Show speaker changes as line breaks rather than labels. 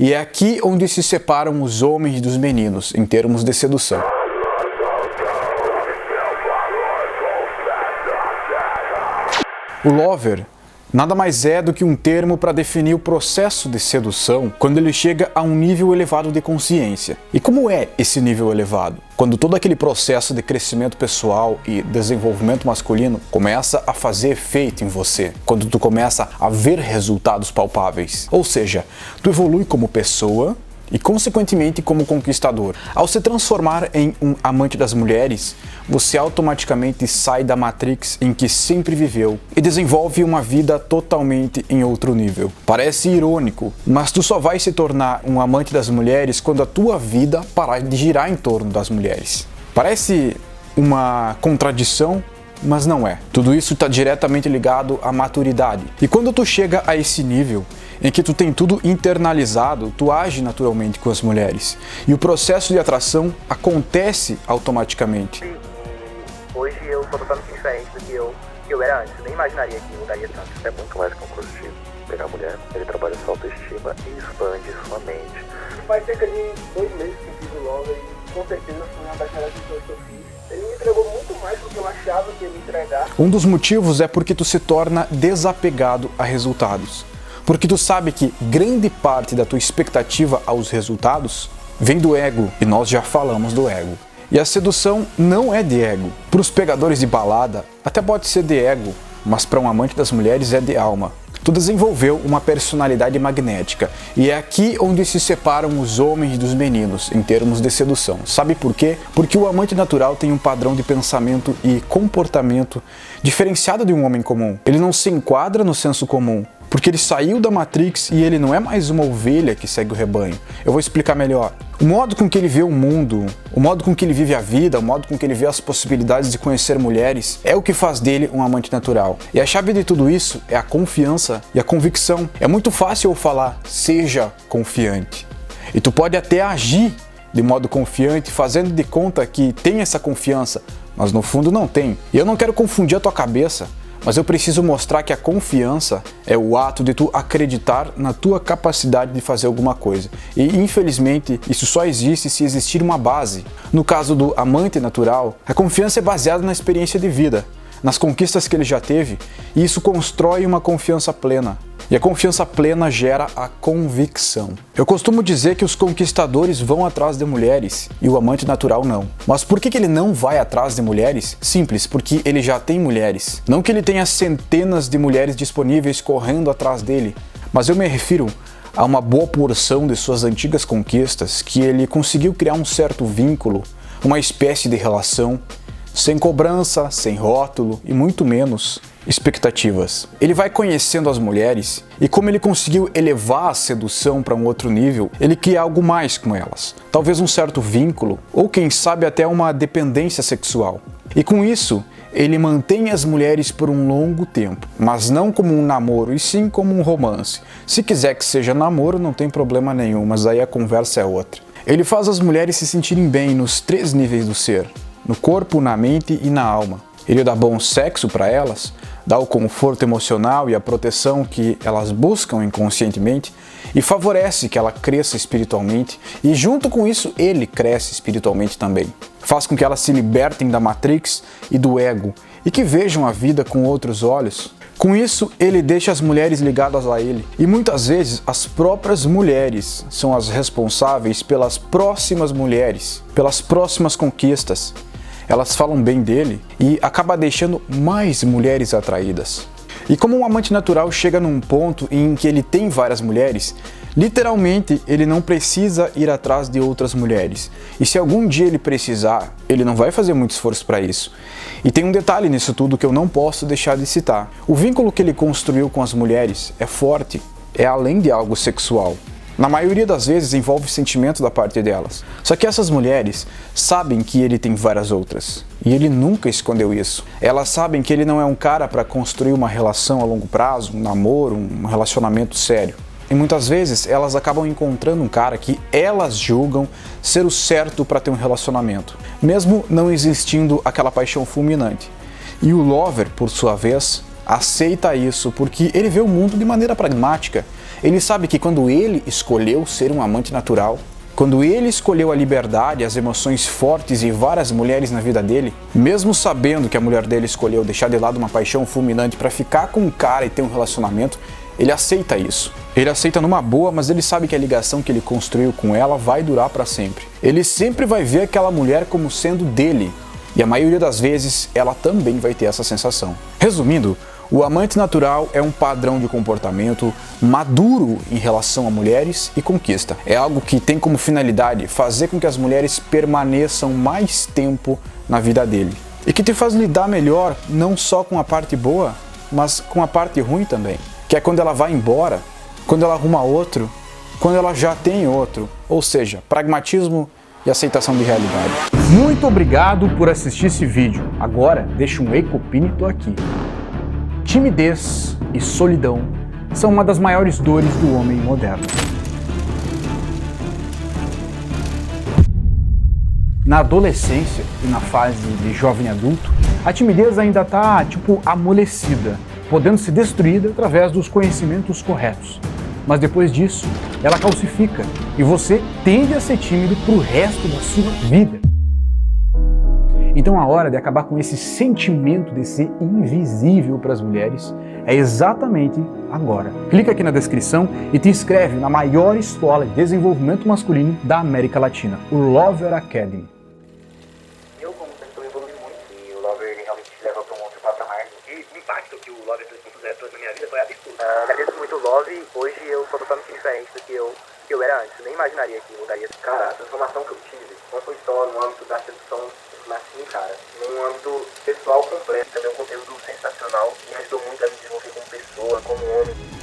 E é aqui onde se separam os homens dos meninos, em termos de sedução. O lover nada mais é do que um termo para definir o processo de sedução quando ele chega a um nível elevado de consciência. E como é esse nível elevado? Quando todo aquele processo de crescimento pessoal e desenvolvimento masculino começa a fazer efeito em você. Quando tu começa a ver resultados palpáveis. Ou seja, tu evolui como pessoa e, consequentemente, como conquistador. Ao se transformar em um amante das mulheres, você automaticamente sai da Matrix em que sempre viveu e desenvolve uma vida totalmente em outro nível. Parece irônico, mas tu só vai se tornar um amante das mulheres quando a tua vida parar de girar em torno das mulheres. Parece uma contradição, mas não é. Tudo isso está diretamente ligado à maturidade. E quando tu chega a esse nível, em que tu tem tudo internalizado, tu age naturalmente com as mulheres. E o processo de atração acontece automaticamente.
Hoje eu sou totalmente diferente do que eu era antes. Eu nem imaginaria que mudaria tanto.
É muito mais que um curso de pegar mulher. Ele trabalha sua autoestima e expande sua mente.
Faz cerca de 2 meses que eu fiz o Lover e com certeza foi uma das melhores pessoas que eu fiz. Ele me entregou muito mais do que eu achava que ia me entregar.
Um dos motivos é porque tu se torna desapegado a resultados. Porque tu sabe que grande parte da tua expectativa aos resultados vem do ego, e nós já falamos do ego. E a sedução não é de ego. Para os pegadores de balada, até pode ser de ego, mas para um amante das mulheres é de alma. Tu desenvolveu uma personalidade magnética, e é aqui onde se separam os homens dos meninos, em termos de sedução. Sabe por quê? Porque o amante natural tem um padrão de pensamento e comportamento diferenciado de um homem comum. Ele não se enquadra no senso comum, porque ele saiu da Matrix e ele não é mais uma ovelha que segue o rebanho. Eu vou explicar melhor. O modo com que ele vê o mundo, o modo com que ele vive a vida, o modo com que ele vê as possibilidades de conhecer mulheres, é o que faz dele um amante natural. E a chave de tudo isso é a confiança e a convicção. É muito fácil eu falar, seja confiante. E tu pode até agir de modo confiante, fazendo de conta que tem essa confiança, mas no fundo não tem. E eu não quero confundir a tua cabeça, mas eu preciso mostrar que a confiança é o ato de tu acreditar na tua capacidade de fazer alguma coisa. E infelizmente isso só existe se existir uma base. No caso do amante natural, a confiança é baseada na experiência de vida, nas conquistas que ele já teve, e isso constrói uma confiança plena. E a confiança plena gera a convicção. Eu costumo dizer que os conquistadores vão atrás de mulheres e o amante natural não. Mas por que ele não vai atrás de mulheres? Simples, porque ele já tem mulheres. Não que ele tenha centenas de mulheres disponíveis correndo atrás dele, mas eu me refiro a uma boa porção de suas antigas conquistas que ele conseguiu criar um certo vínculo, uma espécie de relação, sem cobrança, sem rótulo e muito menos expectativas. Ele vai conhecendo as mulheres e, como ele conseguiu elevar a sedução para um outro nível, ele cria algo mais com elas. Talvez um certo vínculo ou, quem sabe, até uma dependência sexual. E com isso, ele mantém as mulheres por um longo tempo, mas não como um namoro, e sim como um romance. Se quiser que seja namoro, não tem problema nenhum, mas aí a conversa é outra. Ele faz as mulheres se sentirem bem nos 3 níveis do ser: no corpo, na mente e na alma. Ele dá bom sexo para elas, dá o conforto emocional e a proteção que elas buscam inconscientemente e favorece que ela cresça espiritualmente, e junto com isso ele cresce espiritualmente também. Faz com que elas se libertem da Matrix e do ego e que vejam a vida com outros olhos. Com isso, ele deixa as mulheres ligadas a ele, e muitas vezes as próprias mulheres são as responsáveis pelas próximas mulheres, pelas próximas conquistas. Elas falam bem dele e acaba deixando mais mulheres atraídas. E como um amante natural chega num ponto em que ele tem várias mulheres, literalmente ele não precisa ir atrás de outras mulheres. E se algum dia ele precisar, ele não vai fazer muito esforço para isso. E tem um detalhe nisso tudo que eu não posso deixar de citar. O vínculo que ele construiu com as mulheres é forte, é além de algo sexual. Na maioria das vezes envolve sentimento da parte delas. Só que essas mulheres sabem que ele tem várias outras. E ele nunca escondeu isso. Elas sabem que ele não é um cara para construir uma relação a longo prazo, um namoro, um relacionamento sério. E muitas vezes elas acabam encontrando um cara que elas julgam ser o certo para ter um relacionamento, mesmo não existindo aquela paixão fulminante. E o lover, por sua vez, aceita isso porque ele vê o mundo de maneira pragmática. Ele sabe que quando ele escolheu ser um amante natural, quando ele escolheu a liberdade, as emoções fortes e várias mulheres na vida dele, mesmo sabendo que a mulher dele escolheu deixar de lado uma paixão fulminante para ficar com um cara e ter um relacionamento, ele aceita isso. Ele aceita numa boa, mas ele sabe que a ligação que ele construiu com ela vai durar para sempre. Ele sempre vai ver aquela mulher como sendo dele, e a maioria das vezes ela também vai ter essa sensação. Resumindo, o amante natural é um padrão de comportamento maduro em relação a mulheres e conquista. É algo que tem como finalidade fazer com que as mulheres permaneçam mais tempo na vida dele. E que te faz lidar melhor não só com a parte boa, mas com a parte ruim também. Que é quando ela vai embora, quando ela arruma outro, quando ela já tem outro. Ou seja, pragmatismo e aceitação de realidade. Muito obrigado por assistir esse vídeo. Agora deixa um ecopínito aqui. Timidez e solidão são uma das maiores dores do homem moderno. Na adolescência e na fase de jovem adulto, a timidez ainda está, amolecida, podendo ser destruída através dos conhecimentos corretos. Mas depois disso, ela calcifica e você tende a ser tímido pro resto da sua vida. Então a hora de acabar com esse sentimento de ser invisível para as mulheres é exatamente agora. Clica aqui na descrição e te inscreve na maior escola de desenvolvimento masculino da América Latina, o Lover Academy.
Eu, como pessoa, evolui muito e o Lover ele realmente te leva para um outro patamar.
E o impacto que o Lover 3.0 trouxe na minha vida foi absurdo.
Agradeço muito o Love. Hoje eu sou totalmente diferente do que eu era antes. Eu nem imaginaria que mudaria. Cara, a transformação que eu tive não foi só no âmbito da sedução, mas sim, cara, num âmbito pessoal completo. Também um conteúdo sensacional que me ajudou muito a me desenvolver como pessoa, como homem.